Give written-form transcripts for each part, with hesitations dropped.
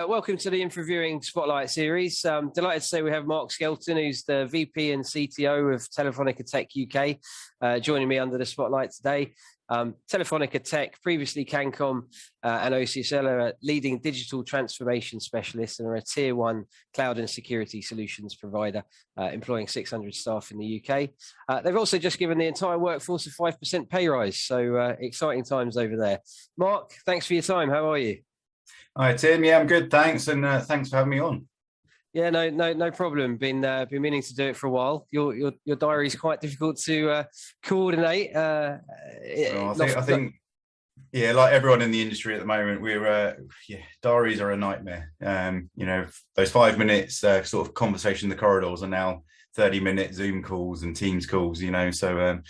welcome to the Interviewing Spotlight series. Delighted to say we have Mark Skelton, who's the VP and CTO of Telefonica Tech UK, joining me under the spotlight today. Telefonica Tech, previously Cancom and OCSL, are a leading digital transformation specialist and are a tier one cloud and security solutions provider, employing 600 staff in the UK. They've also just given the entire workforce a 5% pay rise, so exciting times over there. Mark, thanks for your time. How are you? Hi, Tim. Yeah, I'm good. Thanks. And thanks for having me on. Yeah, no problem. Been meaning to do it for a while. Your diary is quite difficult to coordinate. I think, yeah, like everyone in the industry at the moment, diaries are a nightmare. Those 5 minutes sort of conversation in the corridors are now 30-minute Zoom calls and Teams calls. So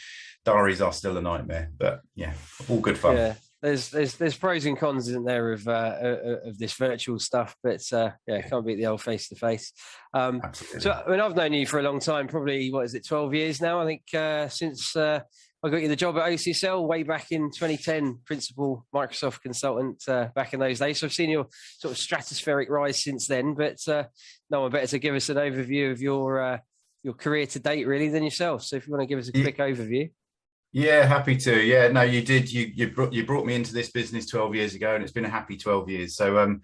diaries are still a nightmare. But yeah, all good fun. Yeah. There's pros and cons, isn't there, of this virtual stuff? But can't beat the old face to face. So I mean, I've known you for a long time, probably 12 years now? I think since I got you the job at OCSL way back in 2010, principal Microsoft consultant back in those days. So I've seen your sort of stratospheric rise since then. But no one better to give us an overview of your career to date, really, than yourself. So if you want to give us a quick overview. Yeah, happy to. Yeah, no, you did. You brought me into this business 12 years ago, and it's been a happy 12 years. So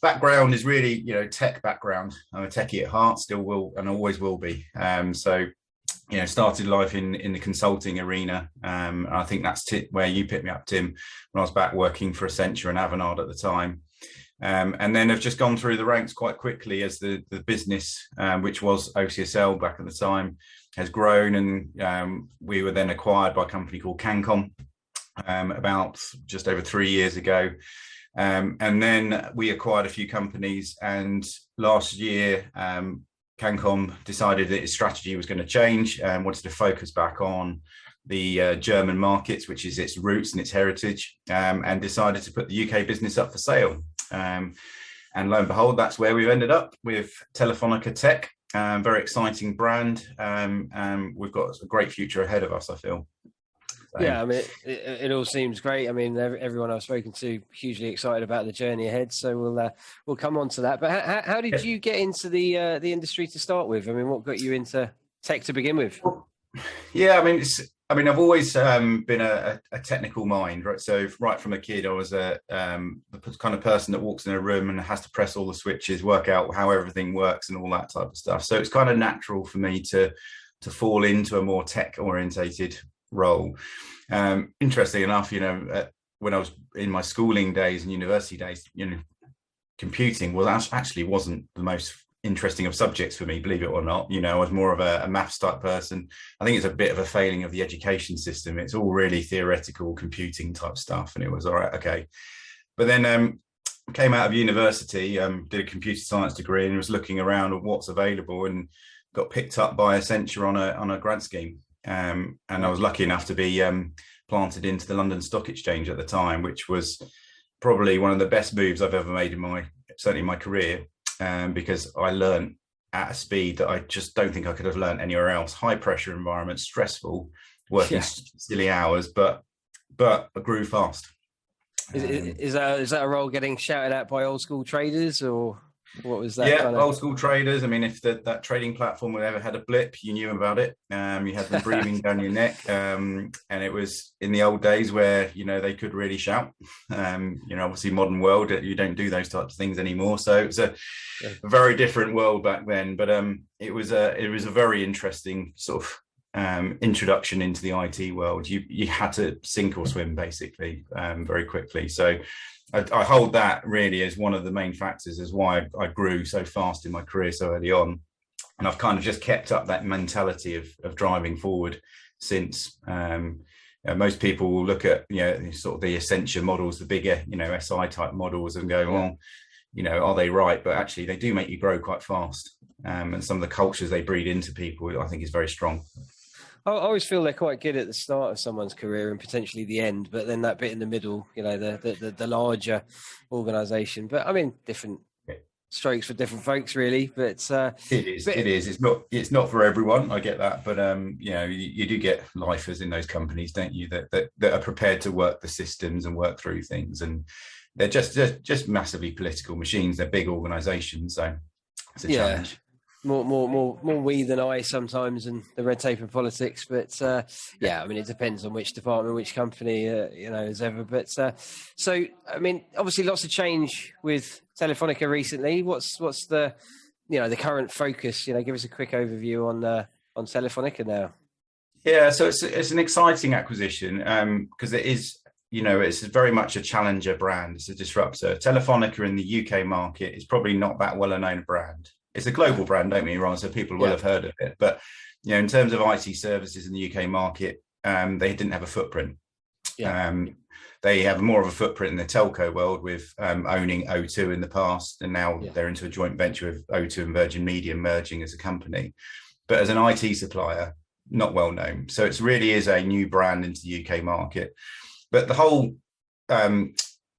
background is really, tech background. I'm a techie at heart, still will and always will be. Started life in the consulting arena. I think that's where you picked me up, Tim, when I was back working for Accenture and Avanade at the time. And then have just gone through the ranks quite quickly as the business, which was OCSL back at the time, has grown, and we were then acquired by a company called Cancom about just over 3 years ago. And then we acquired a few companies, and last year Cancom decided that its strategy was going to change and wanted to focus back on the German markets, which is its roots and its heritage, and decided to put the UK business up for sale. And lo and behold, that's where we've ended up with Telefonica Tech. Very exciting brand. We've got a great future ahead of us, I feel. So. Yeah, I mean, it all seems great. I mean, everyone I've spoken to hugely excited about the journey ahead. So we'll come on to that. But how did you get into the industry to start with? I mean, what got you into tech to begin with? Yeah, I've always been a technical mind, right? So right from a kid, I was the kind of person that walks in a room and has to press all the switches, work out how everything works and all that type of stuff. So it's kind of natural for me to fall into a more tech orientated role. Interesting enough, when I was in my schooling days and university days, computing wasn't the most interesting of subjects for me, believe it or not. I was more of a maths type person. I think it's a bit of a failing of the education system. It's all really theoretical computing type stuff, and it was all right, okay. But then came out of university, did a computer science degree, and was looking around at what's available, and got picked up by Accenture on a grad scheme. And I was lucky enough to be planted into the London Stock Exchange at the time, which was probably one of the best moves I've ever made certainly in my career. Because I learned at a speed that I just don't think I could have learned anywhere else. High pressure environment, stressful, working silly hours, but I grew fast. Is that a role getting shouted at by old school traders, or what was that? Yeah, old school traders. I mean, if that trading platform ever had a blip, you knew about it. You had them breathing down your neck, and it was in the old days where they could really shout. Obviously, modern world, you don't do those types of things anymore. So it's a very different world back then. But it was a very interesting sort of introduction into the IT world. You had to sink or swim basically very quickly. So I hold that really as one of the main factors as why I grew so fast in my career so early on. And I've kind of just kept up that mentality of driving forward since. Most people will look at, sort of the Accenture models, the bigger, SI type models, and go, well, are they right? But actually they do make you grow quite fast. And some of the cultures they breed into people, I think, is very strong. I always feel they're quite good at the start of someone's career and potentially the end, but then that bit in the middle, the larger organisation. But I mean, different strokes for different folks, really. But it is. It's not for everyone. I get that, but you do get lifers in those companies, don't you? That are prepared to work the systems and work through things, and they're just massively political machines. They're big organisations, so it's a challenge. More we than I sometimes, and the red tape and politics. But yeah, I mean, it depends on which department, which company, as ever. But so, I mean, obviously, lots of change with Telefonica recently. What's the the current focus? Give us a quick overview on Telefonica now. Yeah, so it's an exciting acquisition because it is. It's very much a challenger brand. It's a disruptor. Telefonica in the UK market is probably not that well known brand. It's a global brand, don't get me wrong, so people will have heard of it. But in terms of IT services in the UK market, they didn't have a footprint. They have more of a footprint in the telco world with owning O2 in the past, and now they're into a joint venture with O2 and Virgin Media merging as a company. But as an IT supplier, not well known. So it really is a new brand into the UK market. But the whole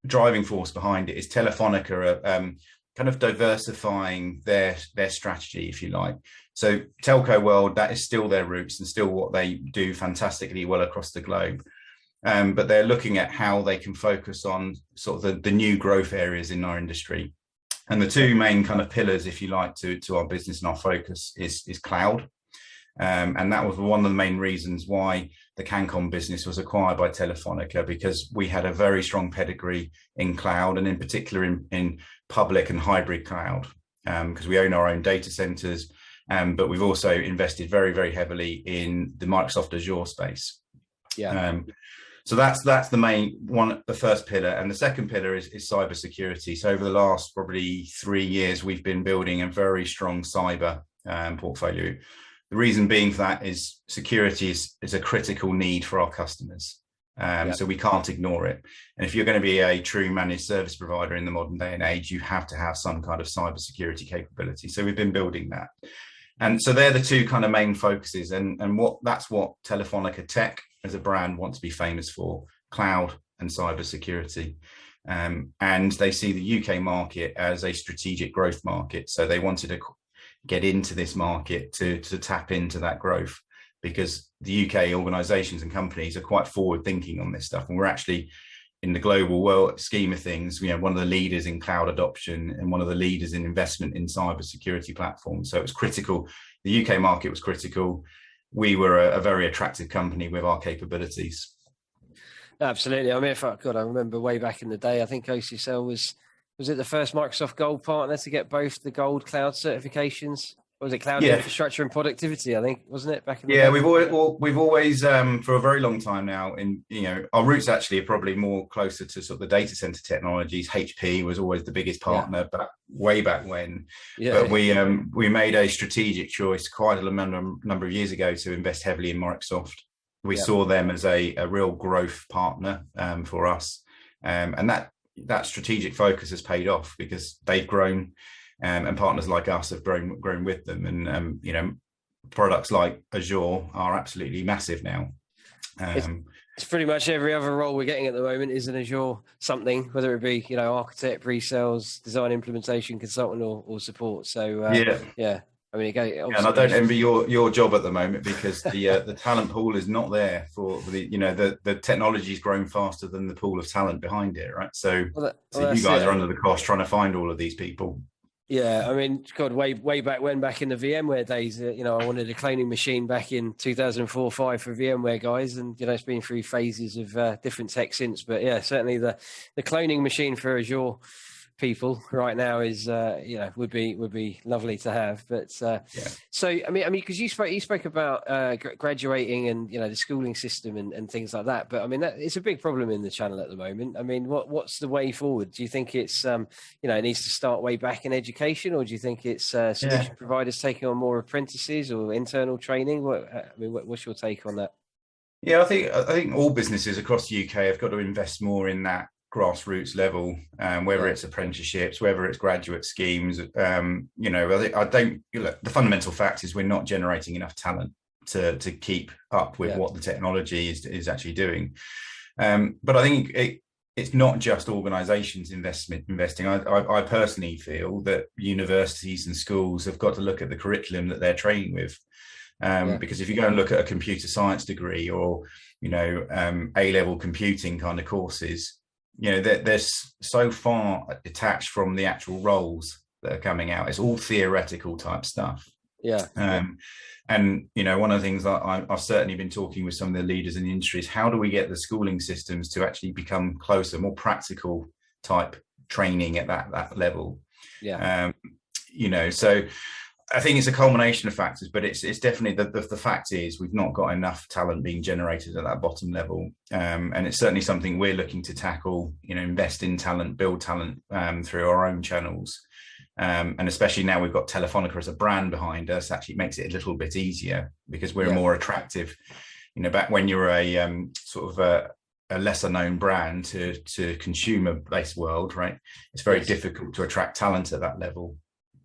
driving force behind it is Telefonica kind of diversifying their strategy, if you like. So telco world, that is still their roots and still what they do fantastically well across the globe. But they're looking at how they can focus on sort of the new growth areas in our industry. And the two main kind of pillars, if you like, to our business and our focus is cloud. And that was one of the main reasons why the Cancom business was acquired by Telefonica, because we had a very strong pedigree in cloud, and in particular in public and hybrid cloud, because we own our own data centers, but we've also invested very, very heavily in the Microsoft Azure space. So that's the main one, the first pillar. And the second pillar is cybersecurity. So over the last probably 3 years, we've been building a very strong cyber portfolio. The reason being for that is security is a critical need for our customers. So we can't ignore it. And if you're going to be a true managed service provider in the modern day and age, you have to have some kind of cybersecurity capability. So we've been building that. And so they're the two kind of main focuses. And that's what Telefonica Tech as a brand wants to be famous for: cloud and cybersecurity. And they see the UK market as a strategic growth market. So they wanted to get into this market to tap into that growth, because the UK organizations and companies are quite forward thinking on this stuff. And we're actually, in the global world scheme of things, one of the leaders in cloud adoption and one of the leaders in investment in cybersecurity platforms. So it was critical. The UK market was critical. We were a very attractive company with our capabilities. Absolutely. I mean, I remember way back in the day, I think OCSL was it the first Microsoft Gold partner to get both the Gold Cloud certifications? Or was it Cloud Infrastructure and Productivity, I think, wasn't it, back in the day? We've always for a very long time now, our roots actually are probably more closer to sort of the data center technologies. HP was always the biggest partner, but way back when. But we made a strategic choice quite a number of years ago to invest heavily in Microsoft. We saw them as a real growth partner for us. And that strategic focus has paid off, because they've grown, and partners like us have grown with them. And products like Azure are absolutely massive now. It's pretty much every other role we're getting at the moment is an Azure something, whether it be architect, pre-sales, design, implementation, consultant, or support. So I mean, and I don't envy your job at the moment, because the talent pool is not there for the technology's grown faster than the pool of talent behind it, right? So you guys are under the cost trying to find all of these people. Yeah, I mean, God, way back when, back in the VMware days, I wanted a cloning machine back in 2004-05 for VMware guys, and it's been through phases of different tech since. But yeah, certainly the cloning machine for Azure people right now is would be lovely to have. But so I mean because you spoke about graduating and the schooling system and things like that, but I mean it's a big problem in the channel at the moment. I mean, what's the way forward? Do you think it's it needs to start way back in education, or do you think it's solution providers taking on more apprentices or internal training? What's your take on that? I think all businesses across the UK have got to invest more in that grassroots level, whether it's apprenticeships, whether it's graduate schemes. The fundamental fact is we're not generating enough talent to keep up with what the technology is actually doing. But I think it's not just organizations investing. I personally feel that universities and schools have got to look at the curriculum that they're training with. Because if you go and look at a computer science degree or A-level computing kind of courses, they're so far detached from the actual roles that are coming out. It's all theoretical type stuff. Yeah. And one of the things that I've certainly been talking with some of the leaders in the industry is how do we get the schooling systems to actually become closer, more practical type training at that level. Yeah. So I think it's a culmination of factors, but it's definitely the fact is we've not got enough talent being generated at that bottom level, and it's certainly something we're looking to tackle. Invest in talent, build talent through our own channels, and especially now we've got Telefonica as a brand behind us. Actually, makes it a little bit easier because we're more attractive. Back when you're a sort of a lesser known brand to consumer based world, right? It's very difficult to attract talent at that level,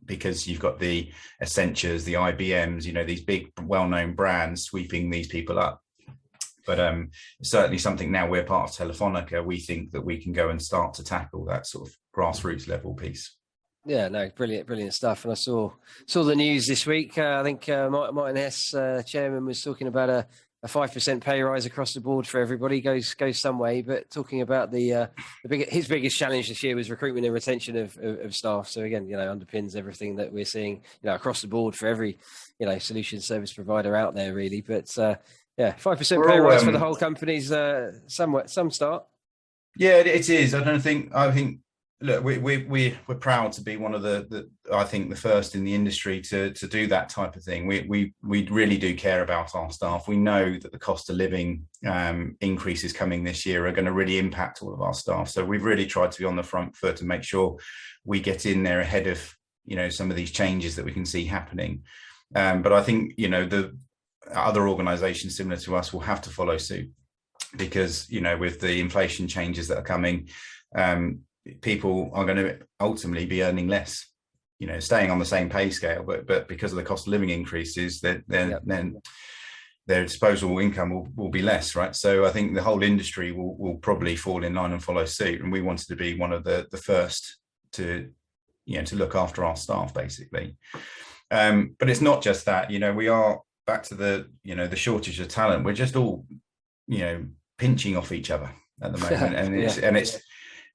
because you've got the Accentures, the IBMs, these big well-known brands sweeping these people up. But certainly something now we're part of Telefonica, we think that we can go and start to tackle that sort of grassroots level piece. Yeah, no, brilliant stuff. And I saw the news this week. I think Martin Hess, chairman, was talking about a 5% pay rise across the board for everybody. Goes some way, but talking about his biggest challenge this year was recruitment and retention of staff. So again, underpins everything that we're seeing, across the board for every, solution service provider out there, really. But 5% pay rise for the whole company's some start. Yeah, it is. I think. Look, we're proud to be one of the I think the first in the industry to do that type of thing. We really do care about our staff. We know that the cost of living increases coming this year are going to really impact all of our staff. So we've really tried to be on the front foot to make sure we get in there ahead of some of these changes that we can see happening. But I think the other organisations similar to us will have to follow suit, because with the inflation changes that are coming, people are going to ultimately be earning less, staying on the same pay scale, but because of the cost of living increases, then their disposable income will be less, right? So I think the whole industry will probably fall in line and follow suit, and we wanted to be one of the first to look after our staff, basically. But it's not just that. We are back to the shortage of talent. We're just all pinching off each other at the moment,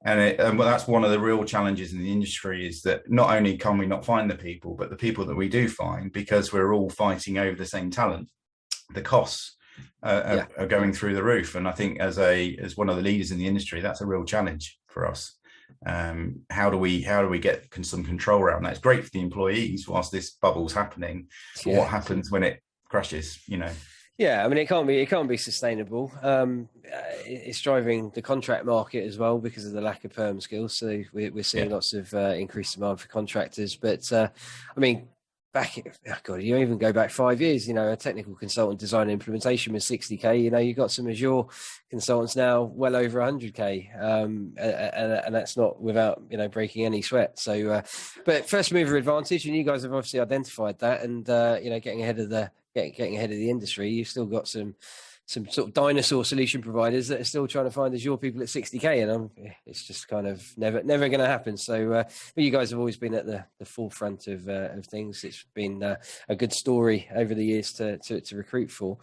and that's one of the real challenges in the industry, is that not only can we not find the people, but the people that we do find, because we're all fighting over the same talent, the costs are going through the roof. And I think as one of the leaders in the industry, that's a real challenge for us. How do we get some control around that? It's great for the employees whilst this bubble's happening, but what happens when it crashes? Yeah, I mean, it can't be sustainable. It's driving the contract market as well because of the lack of perm skills. So we're seeing lots of increased demand for contractors. But I mean, you even go back 5 years. A technical consultant design and implementation was 60K. You've got some Azure consultants now well over 100K, and that's not without breaking any sweat. So, but first mover advantage, and you guys have obviously identified that, and getting ahead of the industry. You've still got some sort of dinosaur solution providers that are still trying to find Azure people at 60K, and it's just kind of never going to happen. So, but you guys have always been at the forefront of things. It's been a good story over the years to recruit for.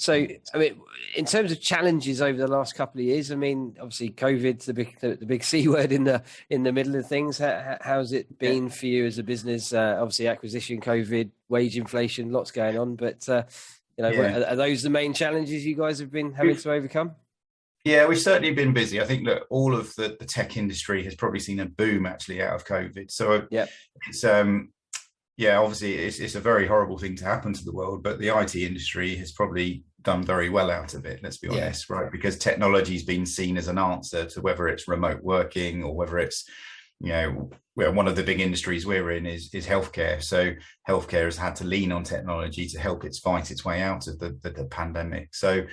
So, I mean, in terms of challenges over the last couple of years, I mean, obviously COVID's the big C word in the middle of things. How's it been for you as a business? Obviously acquisition, COVID, wage inflation, lots going on, but are those the main challenges you guys have been having to overcome? Yeah, we've certainly been busy. I think that all of the tech industry has probably seen a boom actually out of COVID. So it's obviously it's a very horrible thing to happen to the world, but the IT industry has probably done very well out of it, let's be honest, right? Because technology has been seen as an answer to whether it's remote working or whether it's, one of the big industries we're in is healthcare. So healthcare has had to lean on technology to help it fight its way out of the pandemic. So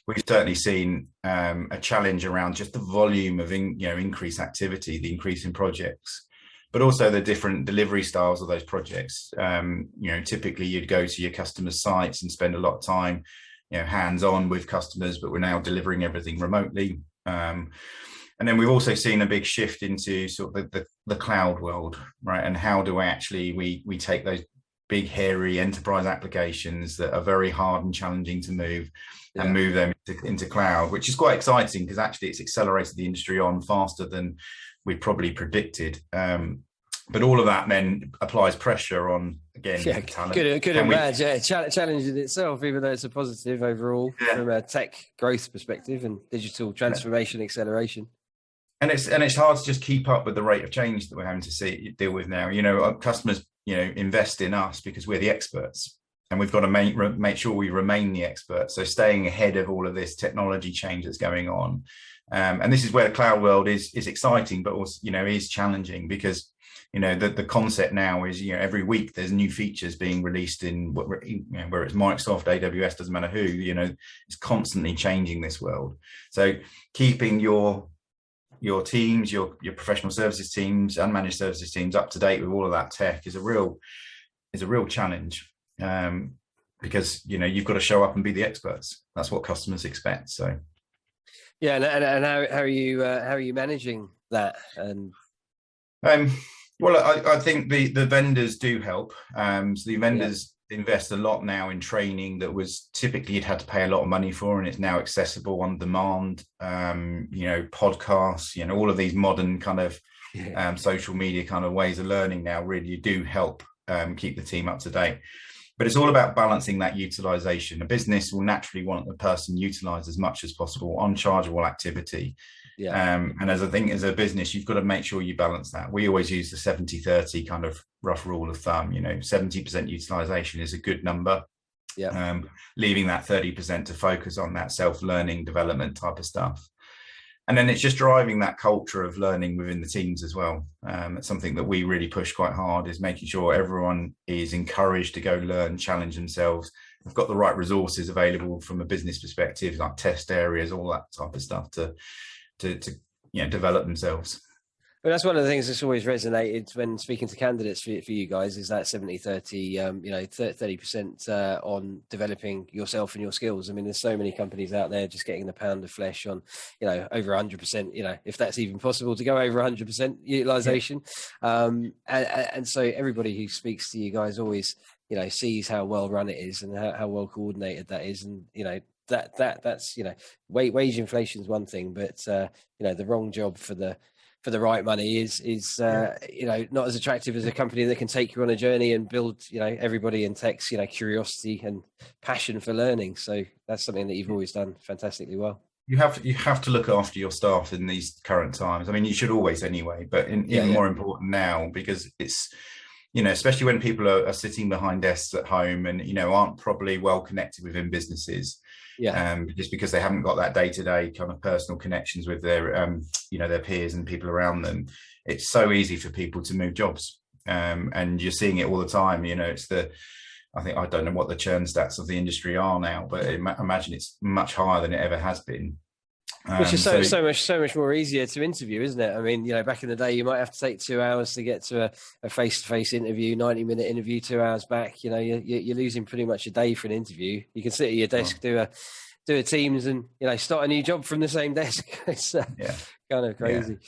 we've certainly seen a challenge around just the volume of increased activity, the increase in projects, but also the different delivery styles of those projects. Typically you'd go to your customers' sites and spend a lot of time, hands-on with customers, but we're now delivering everything remotely. And then we've also seen a big shift into sort of the cloud world, right? And how do we take those big, hairy enterprise applications that are very hard and challenging to move, and move them into cloud, which is quite exciting because actually it's accelerated the industry on faster than we probably predicted. But all of that then applies pressure on, again, talent. Good and bad. Yeah, challenge in itself, even though it's a positive overall from a tech growth perspective and digital transformation acceleration. And it's hard to just keep up with the rate of change that we're having to deal with now. Our customers, invest in us because we're the experts, and we've got to make sure we remain the experts. So staying ahead of all of this technology change that's going on, and this is where the cloud world is exciting, but also is challenging because the concept now is every week there's new features being released in where it's Microsoft, AWS, doesn't matter who, it's constantly changing this world. So keeping your teams, your professional services teams and managed services teams up to date with all of that tech is a real challenge, because you've got to show up and be the experts. That's what customers expect. So yeah, and how are you managing that? And well, I think the vendors do help. So the vendors invest a lot now in training that was typically you'd had to pay a lot of money for, and it's now accessible on demand. Podcasts, all of these modern kind of social media kind of ways of learning now really do help keep the team up to date. But it's all about balancing that utilization. A business will naturally want the person utilized as much as possible on chargeable activity. And as a business, you've got to make sure you balance that. We always use the 70-30 kind of rough rule of thumb. 70% utilization is a good number. Leaving that 30% to focus on that self-learning development type of stuff. And then it's just driving that culture of learning within the teams as well. It's something that we really push quite hard, is making sure everyone is encouraged to go learn, challenge themselves. We've got the right resources available from a business perspective, like test areas, all that type of stuff to develop themselves. Well, that's one of the things that's always resonated when speaking to candidates for you guys, is that 70-30, 30% on developing yourself and your skills. I mean, there's so many companies out there just getting the pound of flesh on, over 100%, if that's even possible to go over 100% utilization. And so everybody who speaks to you guys always, sees how well run it is and how well coordinated that is. And, that's wage inflation is one thing, but the wrong job for the right money is not as attractive as a company that can take you on a journey and build everybody in tech's curiosity and passion for learning. So that's something that you've always done fantastically well. You have to look after your staff in these current times. I mean, you should always anyway, but even more important now, because it's especially when people are sitting behind desks at home and aren't probably well connected within businesses. Just because they haven't got that day-to-day kind of personal connections with their their peers and people around them. It's so easy for people to move jobs, and you're seeing it all the time. I don't know what the churn stats of the industry are now, but I imagine it's much higher than it ever has been. Which is so much more easier to interview, isn't it? I mean, back in the day, you might have to take 2 hours to get to a face-to-face interview, 90-minute interview. 2 hours back, you're losing pretty much a day for an interview. You can sit at your desk, do a Teams, and start a new job from the same desk. It's kind of crazy.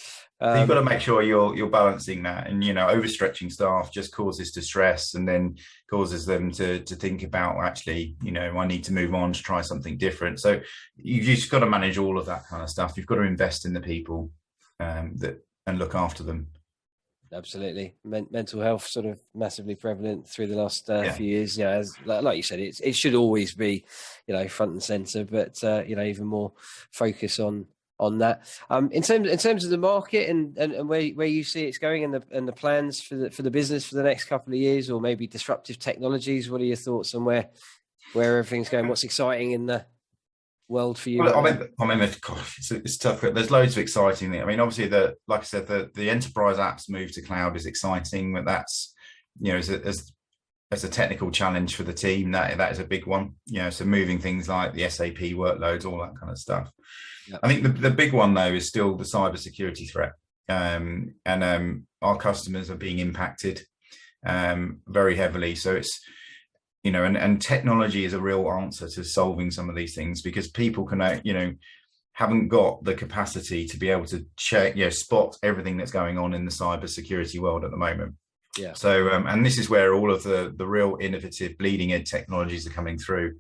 So you've got to make sure you're balancing that, and overstretching staff just causes distress, and then causes them to think about, actually, I need to move on to try something different. So you've just got to manage all of that kind of stuff. You've got to invest in the people and look after them. Absolutely. Mental health sort of massively prevalent through the last few years. As like you said, it should always be front and center, but even more focus on that. In terms of the market and where you see it's going, and the plans for the business for the next couple of years, or maybe disruptive technologies, what are your thoughts on where everything's going? What's exciting in the world for you? Well, it's tough. There's loads of exciting things. I mean, obviously, like I said, the enterprise apps move to cloud is exciting, but that's as a technical challenge for the team, that is a big one. So moving things like the SAP workloads, all that kind of stuff. Yep. I think the big one though is still the cybersecurity threat, and our customers are being impacted very heavily. So it's and technology is a real answer to solving some of these things, because people can haven't got the capacity to be able to check spot everything that's going on in the cybersecurity world at the moment. Yeah. So, and this is where all of the real innovative bleeding edge technologies are coming through.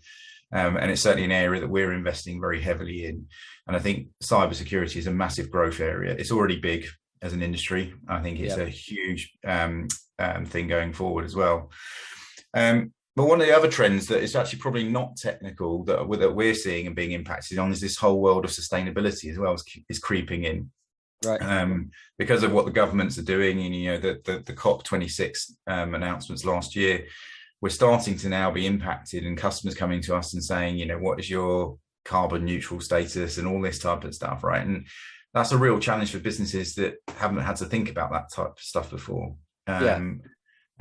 And it's certainly an area that we're investing very heavily in. And I think cybersecurity is a massive growth area. It's already big as an industry. I think it's a huge thing going forward as well. But one of the other trends that is actually probably not technical that we're seeing and being impacted on is this whole world of sustainability as well is creeping in. Right. Because of what the governments are doing, and the COP26 announcements last year, we're starting to now be impacted, and customers coming to us and saying, what is your carbon neutral status and all this type of stuff, right? And that's a real challenge for businesses that haven't had to think about that type of stuff before. And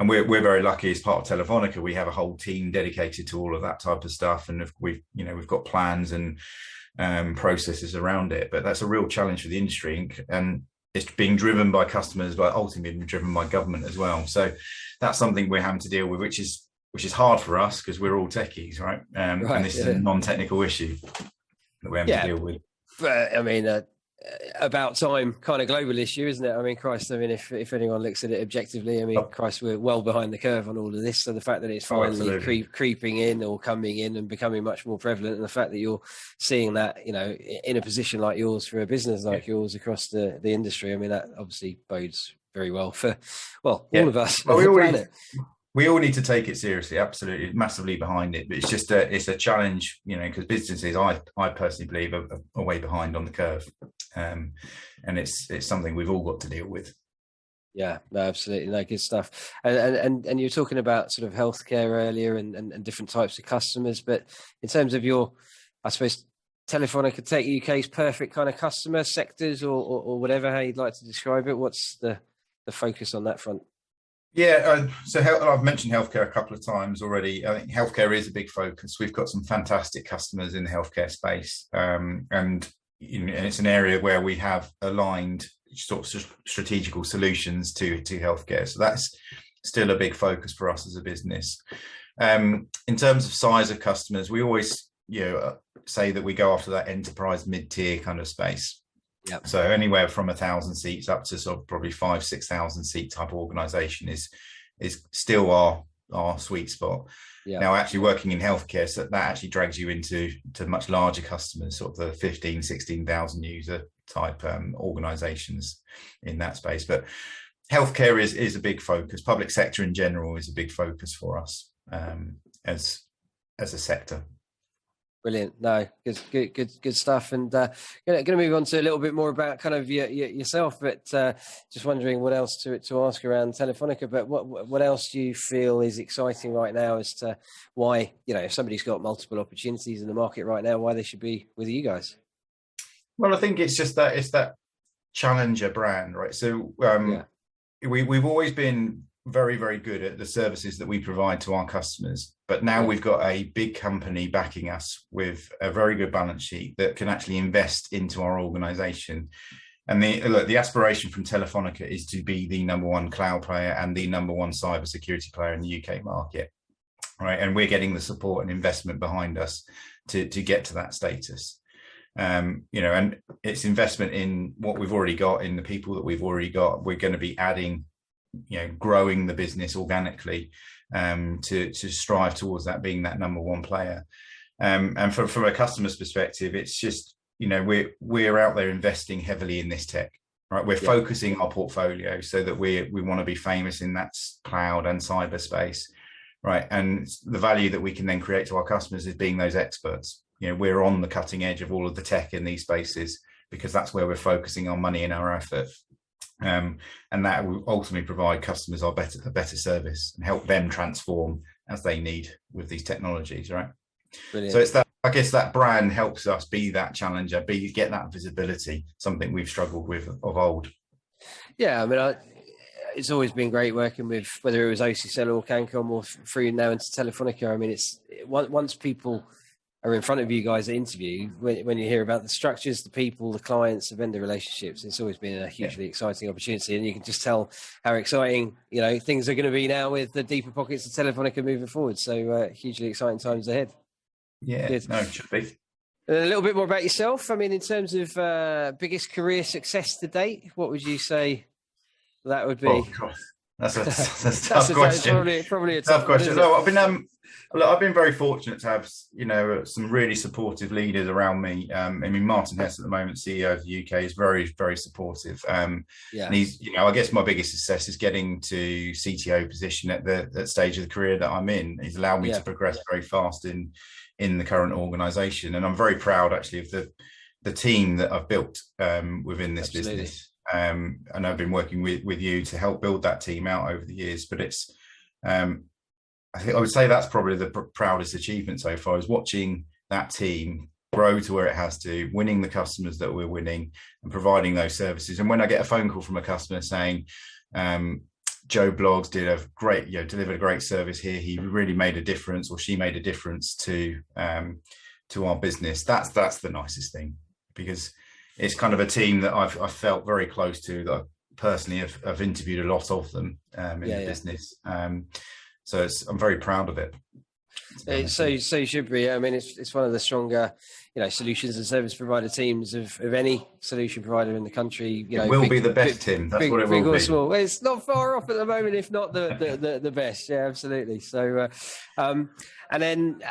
we're very lucky as part of Telefonica. We have a whole team dedicated to all of that type of stuff, and we've got plans and processes around it. But that's a real challenge for the industry, and it's being driven by customers, but ultimately being driven by government as well. So that's something we're having to deal with, which is hard for us because we're all techies, right? And this is a non-technical issue that we're having to deal with. But I mean, about time kind of global issue, isn't it? I mean, Christ, I mean, if anyone looks at it objectively, I mean, Christ, we're well behind the curve on all of this. So the fact that it's finally creeping in or coming in and becoming much more prevalent, and the fact that you're seeing that, in a position like yours for a business like yours across the industry, I mean, that obviously bodes very well for, all of us on the planet. We all need to take it seriously, absolutely, massively behind it. But it's just it's a challenge, because businesses, I personally believe, are way behind on the curve, and it's something we've all got to deal with. Yeah, no, absolutely, no, good stuff. And you're talking about sort of healthcare earlier and different types of customers, but in terms of your, I suppose, Telefonica Tech UK's perfect kind of customer sectors or whatever, how you'd like to describe it, what's the focus on that front? Yeah, so I've mentioned healthcare a couple of times already. I think healthcare is a big focus. We've got some fantastic customers in the healthcare space, and it's an area where we have aligned sort of strategical solutions to healthcare. So that's still a big focus for us as a business. In terms of size of customers, we always say that we go after that enterprise mid-tier kind of space. Yep. So anywhere from 1,000 seats up to sort of probably 5,000-6,000 seat type of organization is still our sweet spot. Yep. Now, actually working in healthcare, so that actually drags you into much larger customers, sort of the 15,000-16,000 user type organizations in that space. But healthcare is a big focus. Public sector in general is a big focus for us as a sector. Brilliant. No, good stuff. And going to move on to a little bit more about kind of yourself, but just wondering what else to ask around Telefonica. But what else do you feel is exciting right now as to why, if somebody's got multiple opportunities in the market right now, why they should be with you guys? Well, I think it's just that challenger brand, right? So we've always been very, very good at the services that we provide to our customers. But now we've got a big company backing us with a very good balance sheet that can actually invest into our organization. And the aspiration from Telefonica is to be the number one cloud player and the number one cybersecurity player in the UK market, right? And we're getting the support and investment behind us to get to that status. And it's investment in what we've already got, in the people that we've already got. We're going to be adding, growing the business organically to strive towards that being that number one player. And from a customer's perspective, it's just, we're out there investing heavily in this tech, right? We're focusing our portfolio so that we want to be famous in that cloud and cyberspace, right? And the value that we can then create to our customers is being those experts. We're on the cutting edge of all of the tech in these spaces because that's where we're focusing our money and our effort. And that will ultimately provide customers a better service and help them transform as they need with these technologies, right? Brilliant. So it's that, I guess, that brand helps us be that challenger, get that visibility, something we've struggled with of old. Yeah, I mean, it's always been great working with, whether it was OCCell or Cancom or through now into Telefonica. I mean, it's once people are in front of you guys at interview, when you hear about the structures, the people, the clients, the vendor relationships, it's always been a hugely exciting opportunity. And you can just tell how exciting, things are going to be now with the deeper pockets of Telefonica moving forward. So hugely exciting times ahead. Yeah, Good. No, it should be. A little bit more about yourself. I mean, in terms of biggest career success to date, what would you say that would be? Oh, God. That's a That's tough question. probably a Tough tough one, question. isn't it? No, look, I've been very fortunate to have, some really supportive leaders around me. I mean, Martin Hess at the moment, CEO of the UK, is very, very supportive. Yeah, And he's, I guess my biggest success is getting to CTO position at the stage of the career that I'm in. He's allowed me yeah, to progress very fast in the current organisation, and I'm very proud actually of the team that I've built within this absolutely. business. And I've been working with you to help build that team out over the years. But it's I think I would say that's probably the proudest achievement so far, is watching that team grow to where it has to, winning the customers that we're winning and providing those services. And when I get a phone call from a customer saying, Joe Bloggs did a great, delivered a great service here, he really made a difference, or she made a difference to our business, that's the nicest thing, because it's kind of a team that I've felt very close to, that I personally have interviewed a lot of them in the business. So I'm very proud of it. So you should be. I mean, it's one of the stronger, solutions and service provider teams of any solution provider in the country. It will be the best, Tim. That's what it will be. Small. It's not far off at the moment, if not the best. Yeah, absolutely. So, and then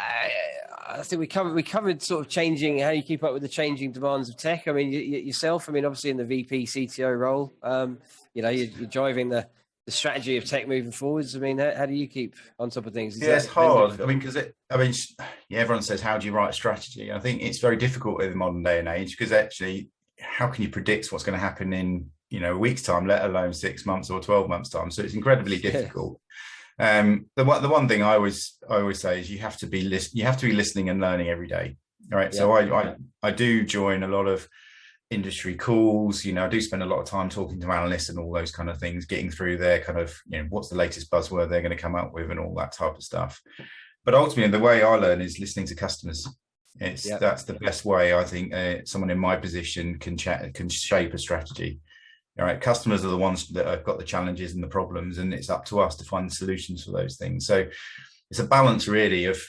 I think we covered sort of changing, how you keep up with the changing demands of tech. I mean, yourself. I mean, obviously in the VP CTO role, you're driving the strategy of tech moving forwards. I mean, how do you keep on top of things? It's hard. I mean, everyone says, how do you write a strategy? I think it's very difficult in the modern day and age, because actually, how can you predict what's going to happen in, a week's time, let alone 6 months or 12 months time? So it's incredibly difficult. The one thing I always say is you have to be listening and learning every day. All right. Yeah. So I do join a lot of industry calls. I do spend a lot of time talking to analysts and all those kind of things, getting through their kind of, what's the latest buzzword they're going to come up with and all that type of stuff. But ultimately, the way I learn is listening to customers. That's the best way, I think, someone in my position can shape a strategy. All right, customers are the ones that have got the challenges and the problems, and it's up to us to find solutions for those things. So it's a balance, really, of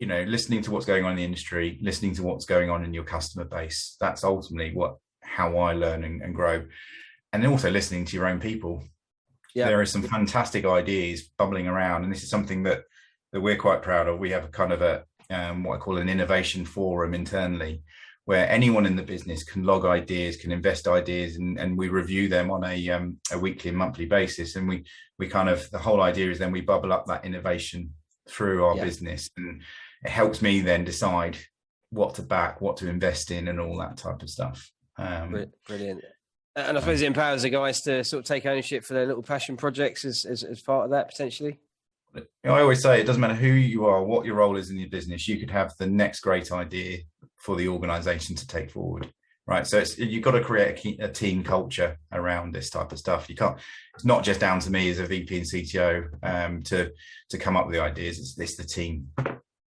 listening to what's going on in the industry, listening to what's going on in your customer base. That's ultimately how I learn and grow. And then also listening to your own people. Yeah. There are some fantastic ideas bubbling around, and this is something that we're quite proud of. We have a kind of what I call an innovation forum internally, where anyone in the business can log ideas, can invest ideas, and we review them on a weekly and monthly basis. And we kind of, the whole idea is then we bubble up that innovation through our business, and it helps me then decide what to back, what to invest in, and all that type of stuff. Brilliant. And I suppose it empowers the guys to sort of take ownership for their little passion projects as part of that, potentially. I always say it doesn't matter who you are, what your role is in your business, you could have the next great idea for the organization to take forward. Right. So you've got to create a team culture around this type of stuff. It's not just down to me as a VP and CTO to come up with the ideas. It's the team.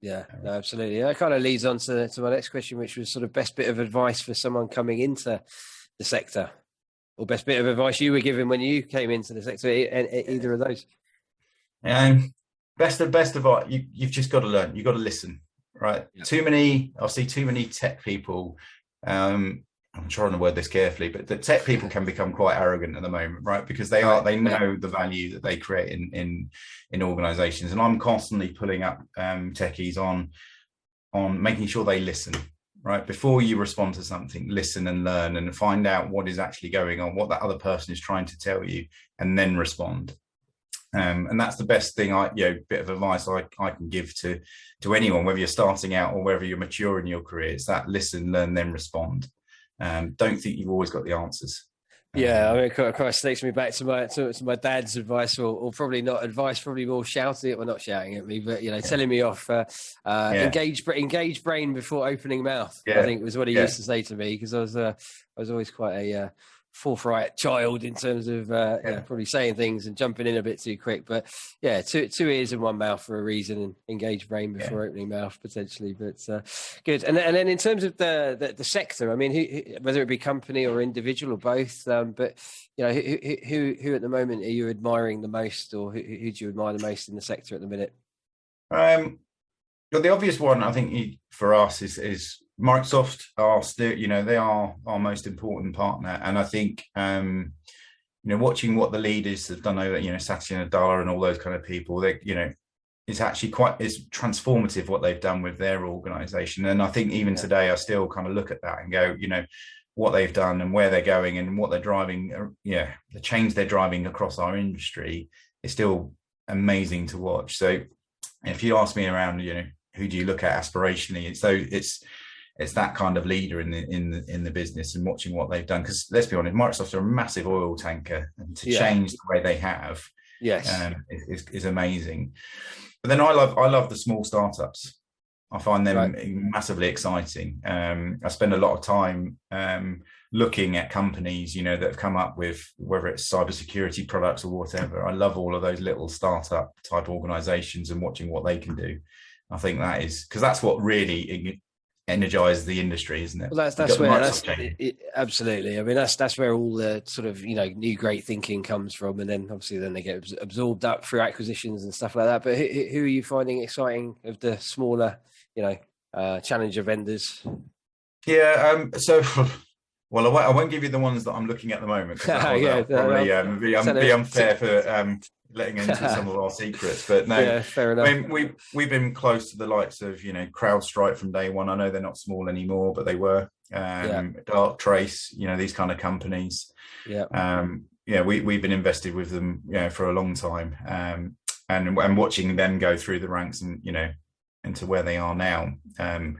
Yeah, no, absolutely. That kind of leads on to my next question, which was sort of best bit of advice for someone coming into the sector, or best bit of advice you were given when you came into the sector, either of those. Best advice, you've just got to learn. You've got to listen, right? Yeah. I see too many tech people. I'm trying to word this carefully, but the tech people can become quite arrogant at the moment, right? Because they know the value that they create in organizations. And I'm constantly pulling up techies on making sure they listen, right? Before you respond to something, listen and learn and find out what is actually going on, what that other person is trying to tell you, and then respond. And that's the best thing, bit of advice I can give to anyone, whether you're starting out or whether you're mature in your career. It's that listen, learn, then respond. Don't think you've always got the answers. Yeah, I mean, it kind of takes me back to my dad's advice, or probably not advice, probably more shouting it, well, not shouting at me, but telling me off. Engage brain before opening mouth. I think was what he used to say to me, because I was always quite a forthright child in terms of probably saying things and jumping in a bit too quick. But two ears and one mouth for a reason, and engage brain before opening mouth potentially. But good. And then in terms of the sector, I mean, whether it be company or individual or both, but who at the moment are you admiring the most, or who do you admire the most in the sector at the minute? The obvious one, I think, for us is Microsoft. Are still, they are our most important partner, and I think watching what the leaders have done over, Satya Nadella and all those kind of people, it's actually it's transformative what they've done with their organization. And I think even today, I still kind of look at that and go, what they've done and where they're going and what they're driving, the change they're driving across our industry is still amazing to watch. So if you ask me around, who do you look at aspirationally? It's that kind of leader in the business, and watching what they've done. Because let's be honest, Microsoft are a massive oil tanker, and to change the way they have, is amazing. But then I love the small startups. I find them massively exciting. I spend a lot of time looking at companies, that have come up with, whether it's cybersecurity products or whatever. I love all of those little startup type organizations and watching what they can do. I think that is, because that's what really energize the industry, isn't it? Well, that's where absolutely. I mean, that's where all the sort of new great thinking comes from, and then obviously they get absorbed up through acquisitions and stuff like that. But who are you finding exciting of the smaller, challenger vendors? Yeah. So, well, I won't give you the ones that I'm looking at the moment, because probably be unfair for letting into some of our secrets. But no, fair enough. I mean, we've been close to the likes of CrowdStrike from day one. I know they're not small anymore, but they were. Darktrace, these kind of companies. We've been invested with them, for a long time, and watching them go through the ranks and into where they are now. And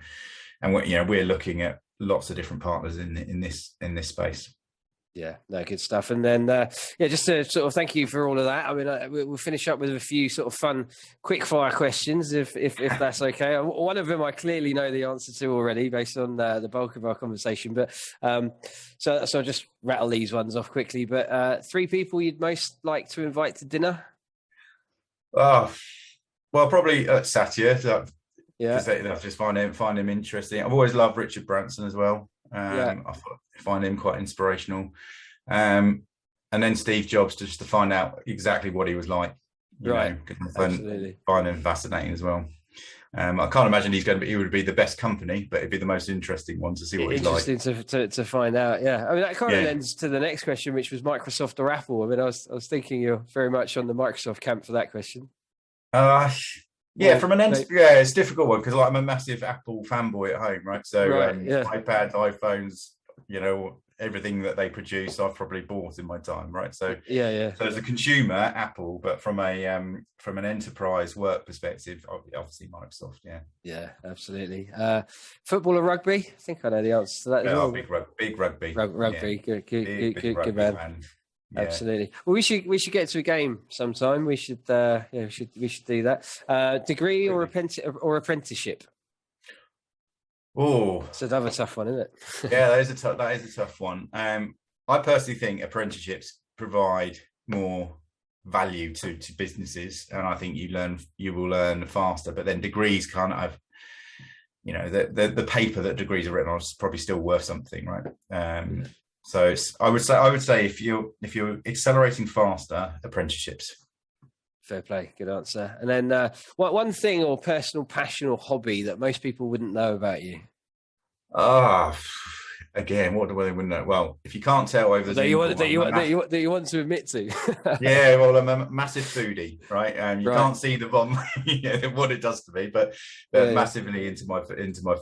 we're looking at lots of different partners in this space. Yeah, no, good stuff. And then, just to sort of thank you for all of that. I mean, we'll finish up with a few sort of fun, quick fire questions, if that's okay. One of them I clearly know the answer to already, based on the bulk of our conversation. But so I'll just rattle these ones off quickly. But 3 people you'd most like to invite to dinner? Oh, well, probably Satya. Yeah, I just find him interesting. I've always loved Richard Branson as well. I find him quite inspirational, and then Steve Jobs, just to find out exactly what he was like. Absolutely. Find him fascinating as well. I can't imagine he would be the best company, but it'd be the most interesting one to see what he's like. Interesting to find out. Yeah, I mean, that kind of lends to the next question, which was Microsoft or Apple. I mean, I was thinking you're very much on the Microsoft camp for that question. It's a difficult one, because I'm a massive Apple fanboy at home, right? So iPads, iPhones, everything that they produce, I've probably bought in my time, right? So So as a consumer, Apple, but from an enterprise work perspective, obviously Microsoft. Yeah, absolutely. Football or rugby? I think I know the answer to that as well. Big rugby. Rugby, good man. Yeah. Absolutely. Well, we should get to a game sometime. We should we should do that. Degree or apprenticeship? Oh, it's another tough one, isn't it? Yeah, that is a tough one. I personally think apprenticeships provide more value to businesses, and I think you will learn faster. But then degrees kind of, the paper that degrees are written on is probably still worth something, right? So I would say if you're accelerating faster, apprenticeships. Fair play, good answer. And then one thing or personal passion or hobby that most people wouldn't know about you? Again, what do they wouldn't know? Well, if you can't tell over the that you want to admit to. Yeah, well, I'm a massive foodie, right? And you can't see the bomb, what it does to me, but massively into my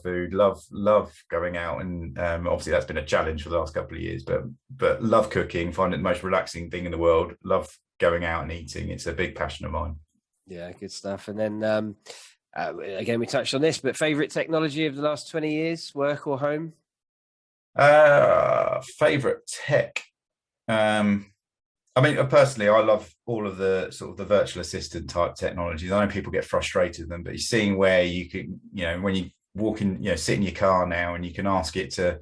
food. Love going out, and obviously that's been a challenge for the last couple of years. But love cooking, find it the most relaxing thing in the world. Love going out and eating. It's a big passion of mine. Yeah, good stuff. And then again, we touched on this, but favorite technology of the last 20 years, work or home? Favorite tech. I mean, personally, I love all of the sort of the virtual assistant type technologies. I know people get frustrated with them, but you're seeing where you can, when you walk in, sit in your car now and you can ask it to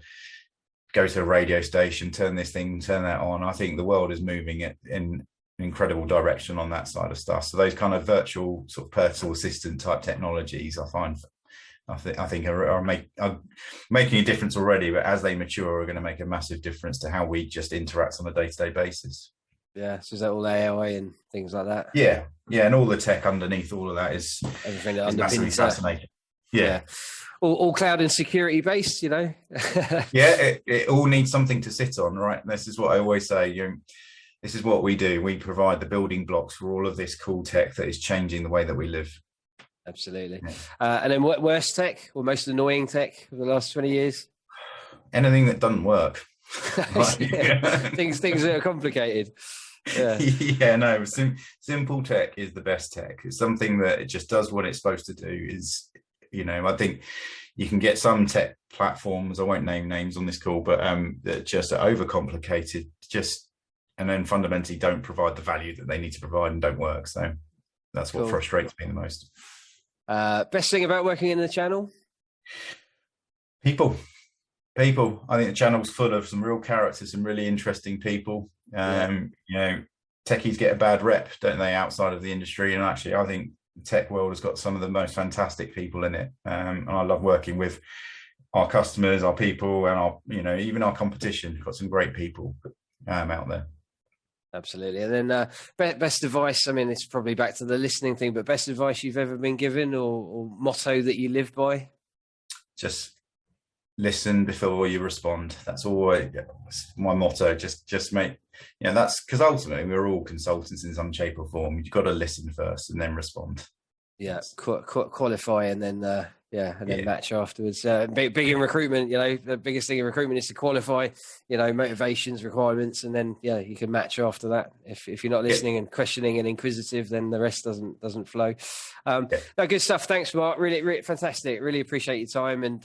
go to a radio station, turn this thing, turn that on. I think the world is moving in an incredible direction on that side of stuff. So those kind of virtual sort of personal assistant type technologies, I think are making a difference already, but as they mature, are going to make a massive difference to how we just interact on a day-to-day basis. Yeah, so is that all AI and things like that? Yeah, and all the tech underneath all of that is everything that underpins fascinating. Yeah. All cloud and security based, Yeah, it all needs something to sit on, right? This is what I always say. This is what we do. We provide the building blocks for all of this cool tech that is changing the way that we live. Absolutely. Yeah. And then what worst tech or most annoying tech of the last 20 years? Anything that doesn't work. Things that are complicated. Yeah, yeah, no, simple tech is the best tech. It's something that it just does what it's supposed to do. Is, I think you can get some tech platforms, I won't name names on this call, but that just are overcomplicated, and then fundamentally don't provide the value that they need to provide and don't work. So that's what frustrates me the most. Best thing about working in the channel? People. I think the channel's full of some real characters, some really interesting people. Techies get a bad rep, don't they, outside of the industry? And actually, I think the tech world has got some of the most fantastic people in it. And I love working with our customers, our people, and our, even our competition. We've got some great people out there. Absolutely. And then best advice, I mean, it's probably back to the listening thing, but best advice you've ever been given or motto that you live by? Just listen before you respond. That's always my motto. Just make, that's because ultimately we're all consultants in some shape or form. You've got to listen first and then respond. Yeah, qualify and then then match afterwards. Big in recruitment, the biggest thing in recruitment is to qualify, motivations, requirements, and then you can match after that. If you're not listening and questioning and inquisitive, then the rest doesn't flow. No, good stuff. Thanks, Mark. Really fantastic. Really appreciate your time, and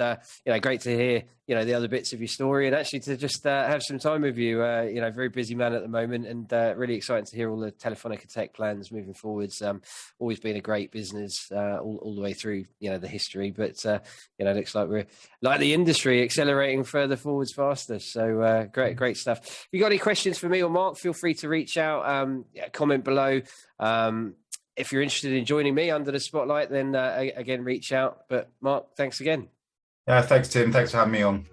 great to hear the other bits of your story, and actually to just have some time with you. Very busy man at the moment, and really exciting to hear all the Telefonica Tech plans moving forwards. Always been a great business all the way through the history, but looks like we're like the industry accelerating further forwards faster. So great stuff. If you got any questions for me or Mark, feel free to reach out. Comment below. If you're interested in joining me under the spotlight, then again reach out. But Mark, thanks again. Thanks, Tim. Thanks for having me on.